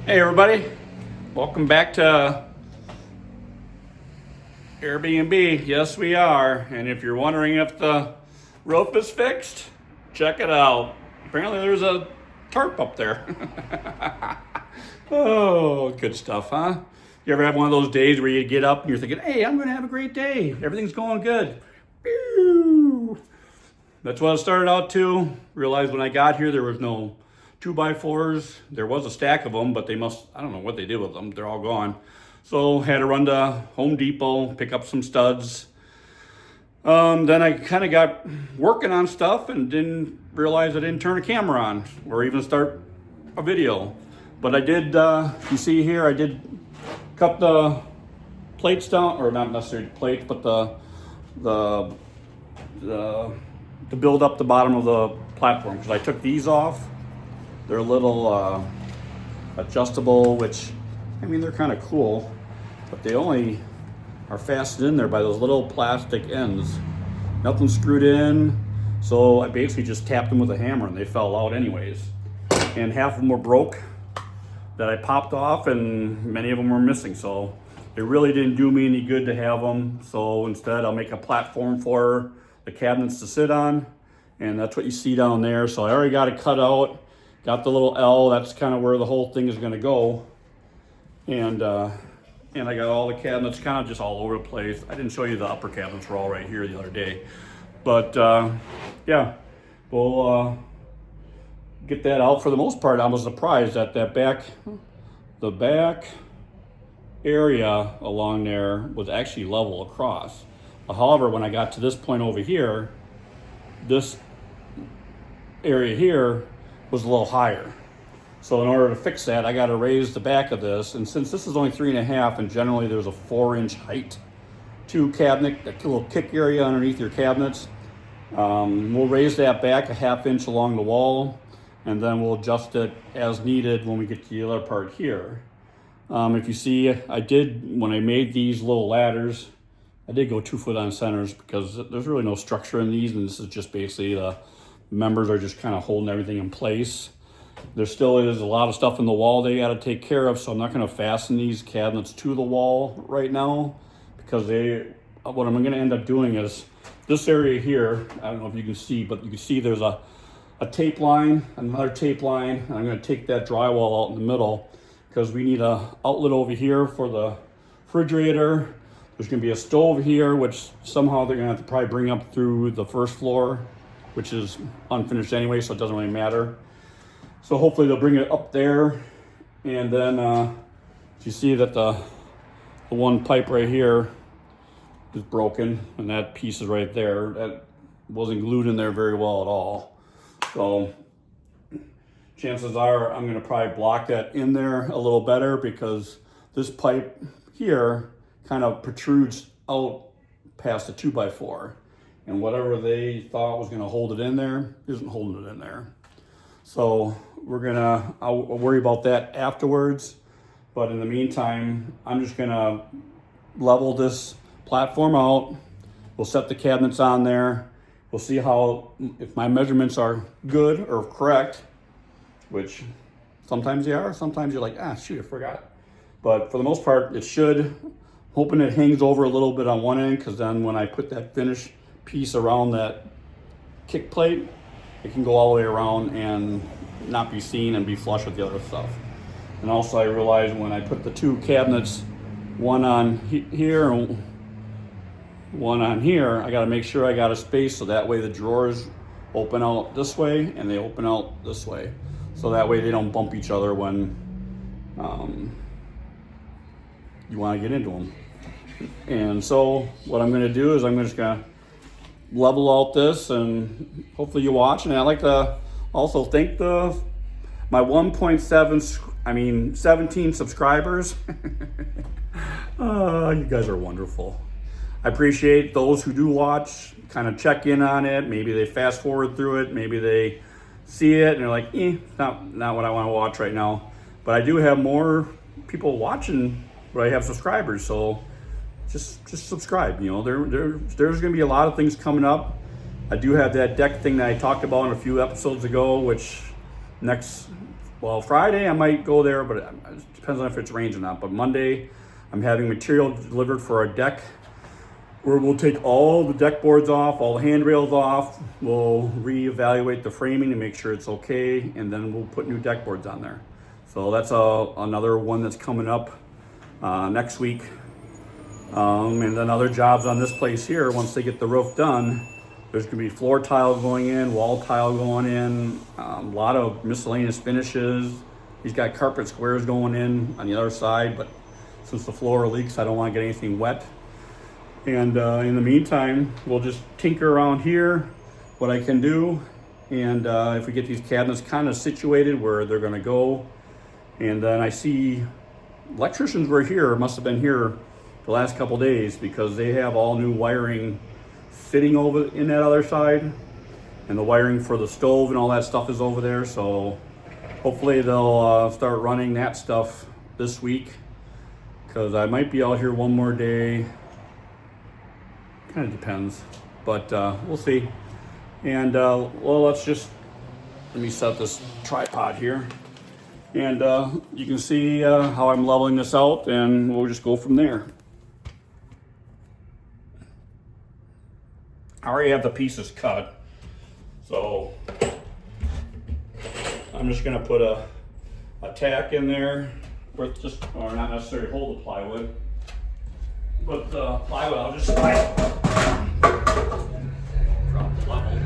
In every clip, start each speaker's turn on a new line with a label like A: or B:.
A: Hey everybody, welcome back to Airbnb. Yes, we are. And if you're wondering if the roof is fixed, check it out. Apparently there's a tarp up there. Oh, good stuff, huh? You ever have one of those days where you get up and you're thinking, hey, I'm going to have a great day. Everything's going good. Pew! That's what it started out to. Realized when I got here there was no 2x4s. There was a stack of them, but I don't know what they did with them. They're all gone. So had to run to Home Depot, pick up some studs. Then I kind of got working on stuff and didn't realize I didn't turn a camera on or even start a video. But I did, you see here, I did cut the plates down, or not necessarily plates, but the to build up the bottom of the platform, because I took these off. They're a little adjustable, which, I mean, they're kind of cool, but they only are fastened in there by those little plastic ends. Nothing screwed in, so I basically just tapped them with a hammer and they fell out anyways. And half of them were broke that I popped off, and many of them were missing, so it really didn't do me any good to have them. So instead I'll make a platform for the cabinets to sit on, and that's what you see down there. So I already got it cut out, got the little L, that's kind of where the whole thing is going to go. And I got all the cabinets kind of just all over the place. I didn't show you the upper cabinets were all right here the other day, but yeah, we'll get that out. For the most part, I was surprised that the back area along there was actually level across. However, when I got to this point over here, this area here was a little higher. So in order to fix that, I got to raise the back of this. And since this is only 3.5, and generally there's a 4-inch height to cabinet, a little kick area underneath your cabinets, we'll raise that back a 1/2 inch along the wall, and then we'll adjust it as needed when we get to the other part here. If you see, I did, when I made these little ladders, I did go 2 foot on centers because there's really no structure in these, and this is just basically the members are just kind of holding everything in place. There still is a lot of stuff in the wall they got to take care of, so I'm not going to fasten these cabinets to the wall right now, because what I'm going to end up doing is this area here, I don't know if you can see, but you can see there's a tape line, another tape line, and I'm going to take that drywall out in the middle because we need a outlet over here for the refrigerator. There's going to be a stove here, which somehow they're going to have to probably bring up through the first floor, which is unfinished anyway, so it doesn't really matter. So hopefully they'll bring it up there, and then you see that the one pipe right here is broken, and that piece is right there. That wasn't glued in there very well at all. So chances are I'm going to probably block that in there a little better, because this pipe here kind of protrudes out past the 2x4, and whatever they thought was going to hold it in there isn't holding it in there. So I'll worry about that afterwards, but in the meantime I'm just gonna level this platform out. We'll set the cabinets on there. We'll see if my measurements are good or correct, which sometimes they are, sometimes you're like, shoot, I forgot. But for the most part, it should. Hoping it hangs over a little bit on one end, because then when I put that finish piece around that kick plate, it can go all the way around and not be seen and be flush with the other stuff. And also I realized when I put the 2 cabinets, one on here and one on here, I got to make sure I got a space so that way the drawers open out this way and they open out this way, so that way they don't bump each other when you want to get into them. And so what I'm going to do is I'm just going to level out this, and hopefully you watch. And I'd like to also thank my 17 subscribers. You guys are wonderful. I appreciate those who do watch, kind of check in on it. Maybe they fast forward through it. Maybe they see it and they're like, not what I want to watch right now. But I do have more people watching, but I have subscribers. So just subscribe. There's going to be a lot of things coming up. I do have that deck thing that I talked about a few episodes ago, which next Well, Friday I might go there, but it depends on if it's rains or not. But Monday, I'm having material delivered for a deck where we'll take all the deck boards off, all the handrails off. We'll reevaluate the framing to make sure it's okay, and then we'll put new deck boards on there. So that's another one that's coming up next week. And then other jobs on this place here, once they get the roof done, there's gonna be floor tile going in, wall tile going in, a lot of miscellaneous finishes. He's got carpet squares going in on the other side, but since the floor leaks, I don't wanna get anything wet. And in the meantime, we'll just tinker around here, what I can do. And if we get these cabinets kind of situated where they're gonna go. And then I see electricians were here, must have been here the last couple days, because they have all new wiring fitting over in that other side, and the wiring for the stove and all that stuff is over there. So hopefully they'll start running that stuff this week, because I might be out here one more day. Kind of depends, but we'll see. And well, let me set this tripod here, and you can see how I'm leveling this out, and we'll just go from there. I already have the pieces cut, so I'm just gonna put a tack in there with just, or not necessarily hold the plywood, but the plywood I'll just slide it. Drop the level.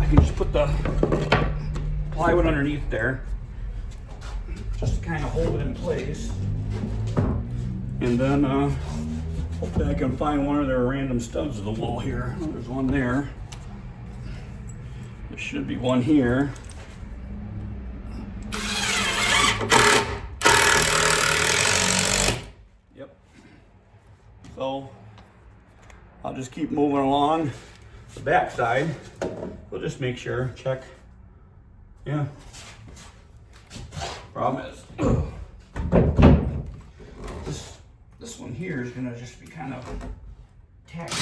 A: I can just put the plywood underneath there, just to kind of hold it in place, and then hopefully I can find one of their random studs of the wall here. Oh, there's one there. There should be one here. Yep. So I'll just keep moving along the back side. We'll just make sure, check. Yeah. Problem is, this one here is gonna just be kind of tacky.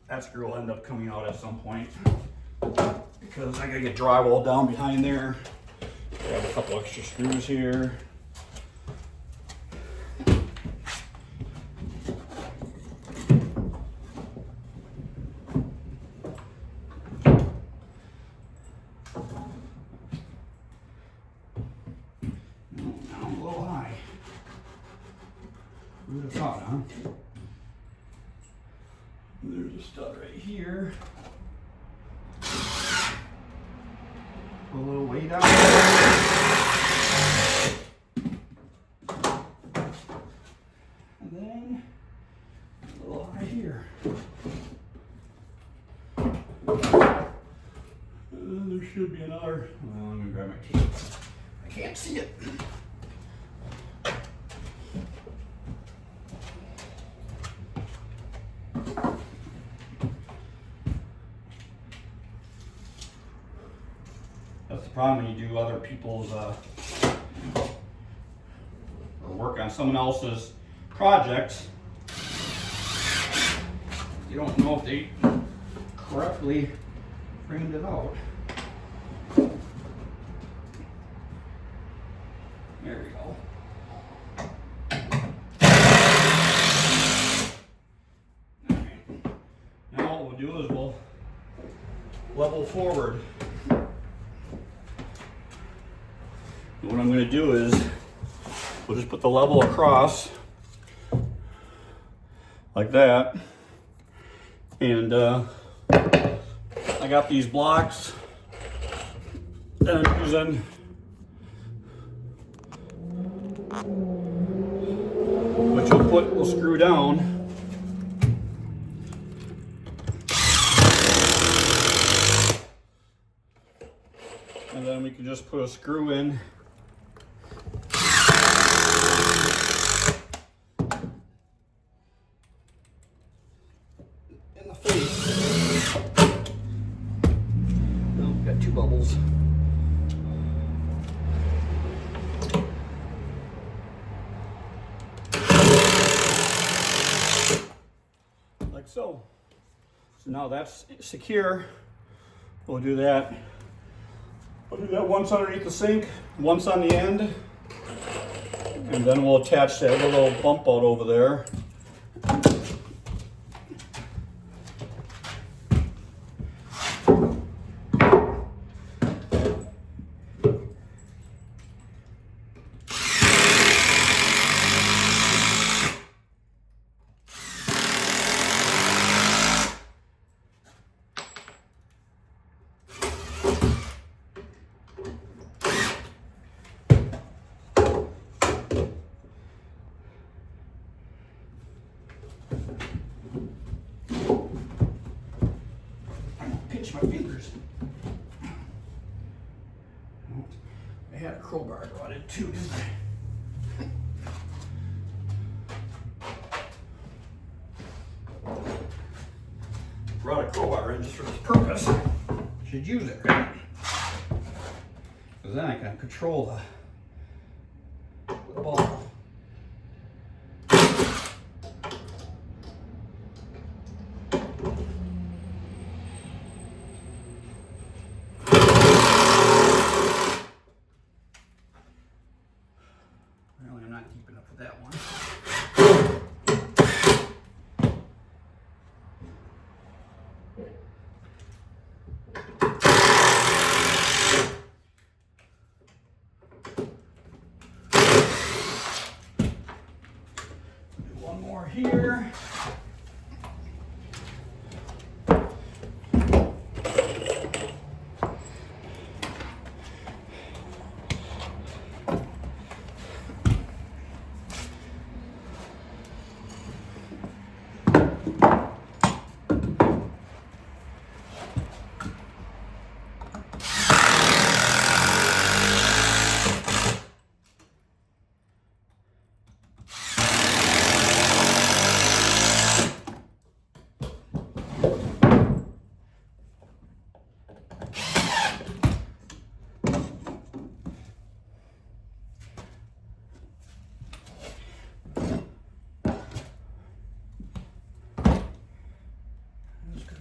A: That screw will end up coming out at some point, because I gotta get drywall down behind there. I have a couple extra screws here. Who'd have thought, huh? There's a stud right here. A little way down. And then a little high here. And then there should be another. Well, I'm gonna grab my tape. I can't see it. That's the problem when you do other people's or work on someone else's projects. You don't know if they correctly framed it out. There we go. Alright. Now what we'll do is we'll level forward. What I'm going to do is we'll just put the level across like that, and I got these blocks that I'm using, which we'll screw down. And then we can just put a screw in. so. So now that's secure. We'll do that. We'll do that once underneath the sink, once on the end, and then we'll attach that little bump out over there. Pinch my fingers. I had a crowbar brought in too, didn't I? Brought a crowbar in just for this purpose. Should use it, right? Because then I can control the ball. Really, I'm not keeping up with that one. Do one more here.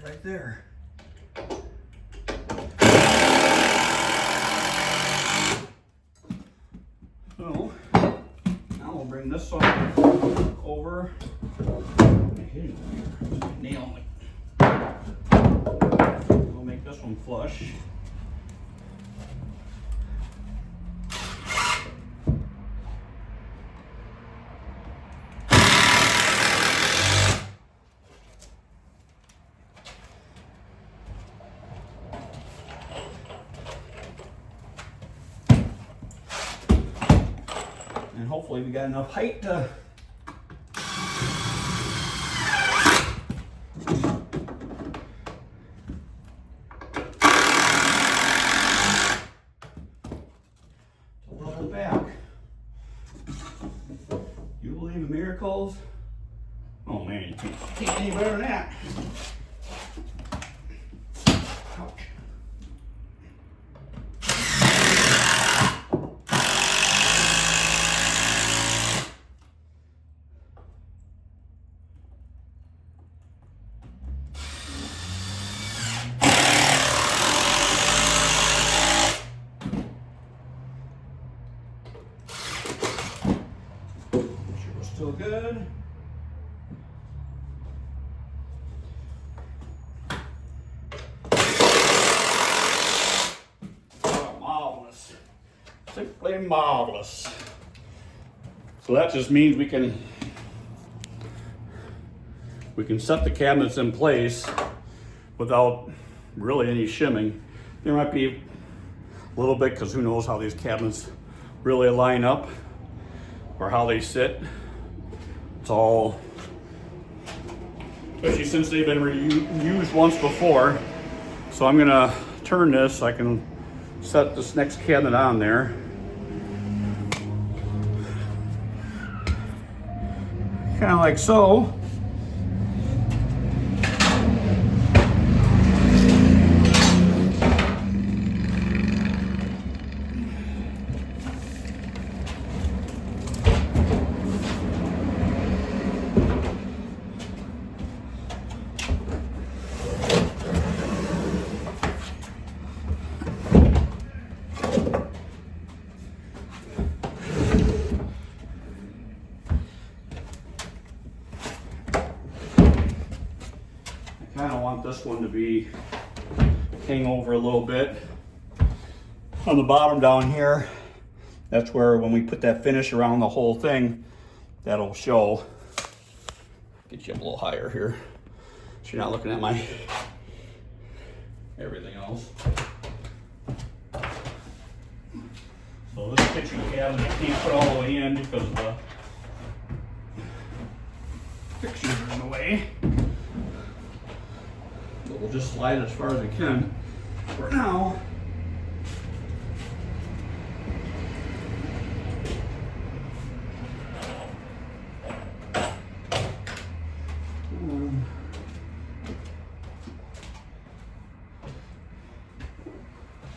A: Right there. So now we'll bring this one over. Nail it. We'll make this one flush. And hopefully we got enough height to level back. You believe in miracles? Oh man, you can't any better than that. Ouch. Still good. Oh, marvelous. Simply marvelous. So that just means we can set the cabinets in place without really any shimming. There might be a little bit, because who knows how these cabinets really line up or how they sit. It's all, especially since they've been used once before. So I'm gonna turn this so I can set this next cabinet on there. Kind of like so. this one to be hang over a little bit. On the bottom down here, that's where when we put that finish around the whole thing, that'll show. Get you up a little higher here, so you're not looking at my everything else. So this kitchen cabinet I can't put all the way in because the fixtures are in the way. But we'll just slide as far as we can for now.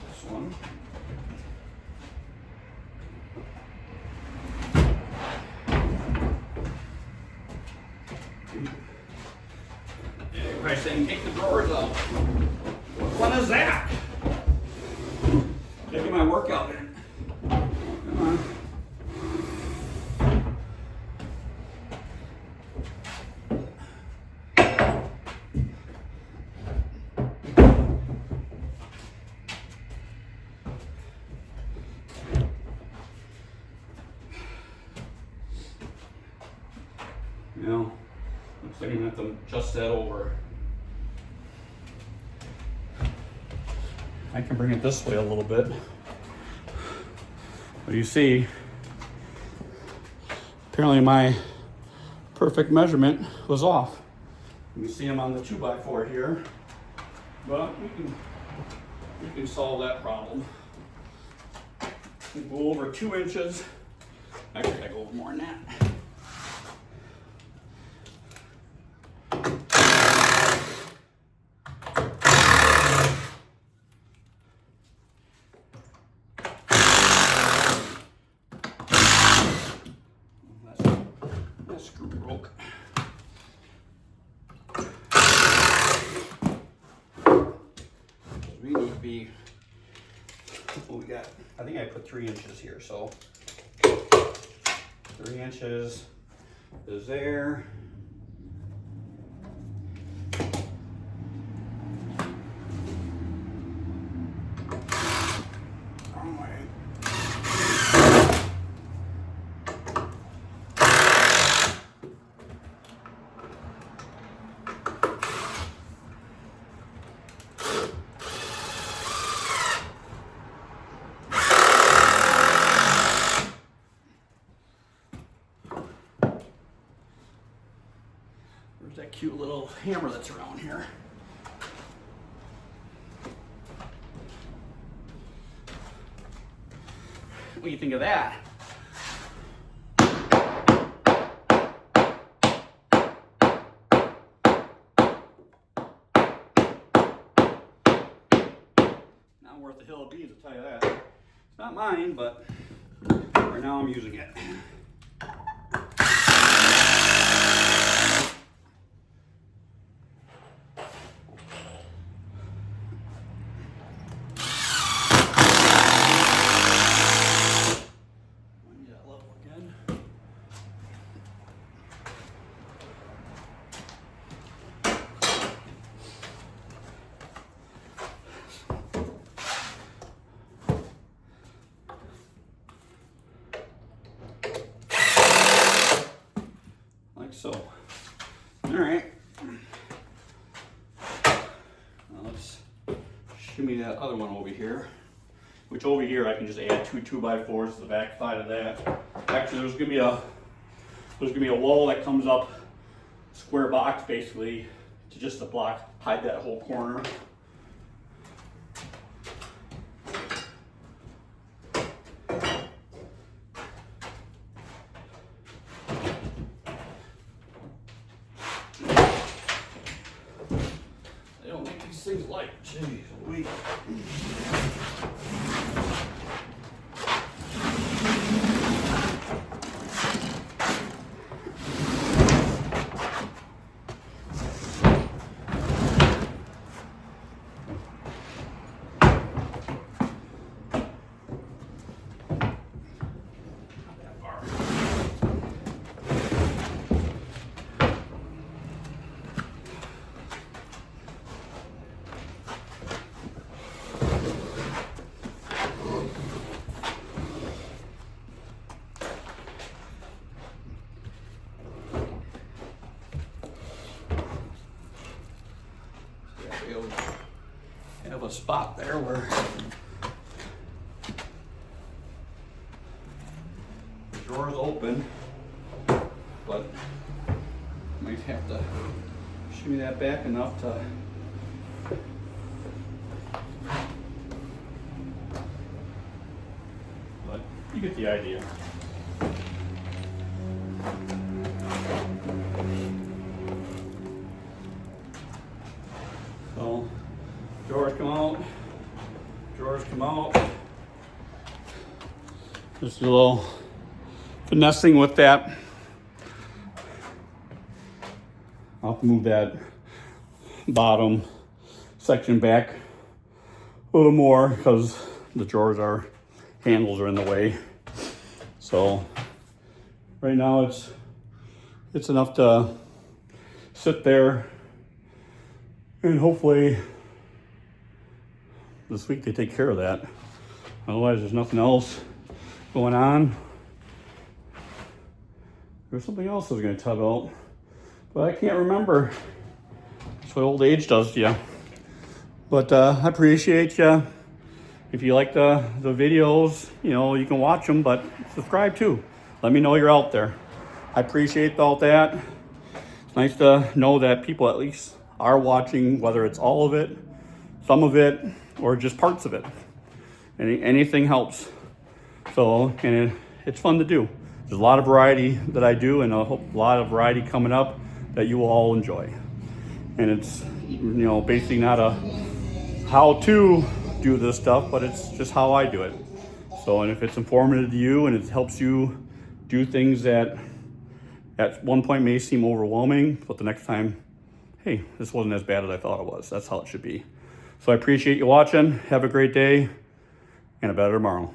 A: This one. Everybody saying, take the drawers out. What fun is that? Taking my workout in. Come on. You know, looks like I'm gonna have to adjust that over. I can bring it this way a little bit. But you see, apparently my perfect measurement was off. You can see I'm on the 2x4 here, but we can solve that problem. We'll go over 2 inches. Actually, I go over more than that. That screw broke. We need to be, what we got, I think I put 3 inches here, so 3 inches is there. Wrong way. There's that cute little hammer that's around here. What do you think of that? Not worth the hill of beans, I'll tell you that. It's not mine, but right now I'm using it. So, all right, now let's shimmy that other one over here, which over here I can just add 2 2x4s to the back side of that. Actually, there's gonna be a wall that comes up, square box basically, to just the block, hide that whole corner. Things like, geez, we. a spot there where the drawer is open, but might have to shimmy that back enough to you get the idea. So, drawers come out. Just a little finessing with that. I'll have to move that bottom section back a little more because the drawers handles are in the way. So right now it's enough to sit there, and hopefully this week they take care of that. Otherwise there's nothing else going on. There's something else I was going to tell about, but I can't remember. That's what old age does to you. But I appreciate you. If you like the videos, you can watch them, but subscribe too. Let me know you're out there. I appreciate all that. It's nice to know that people at least are watching, whether it's all of it, some of it, or just parts of it. Anything helps. So, and it's fun to do. There's a lot of variety that I do, and I hope a lot of variety coming up that you will all enjoy. And it's, basically not a how to do this stuff, but it's just how I do it. So, and if it's informative to you and it helps you do things that at one point may seem overwhelming, but the next time, hey, this wasn't as bad as I thought it was. That's how it should be. So I appreciate you watching. Have a great day and a better tomorrow.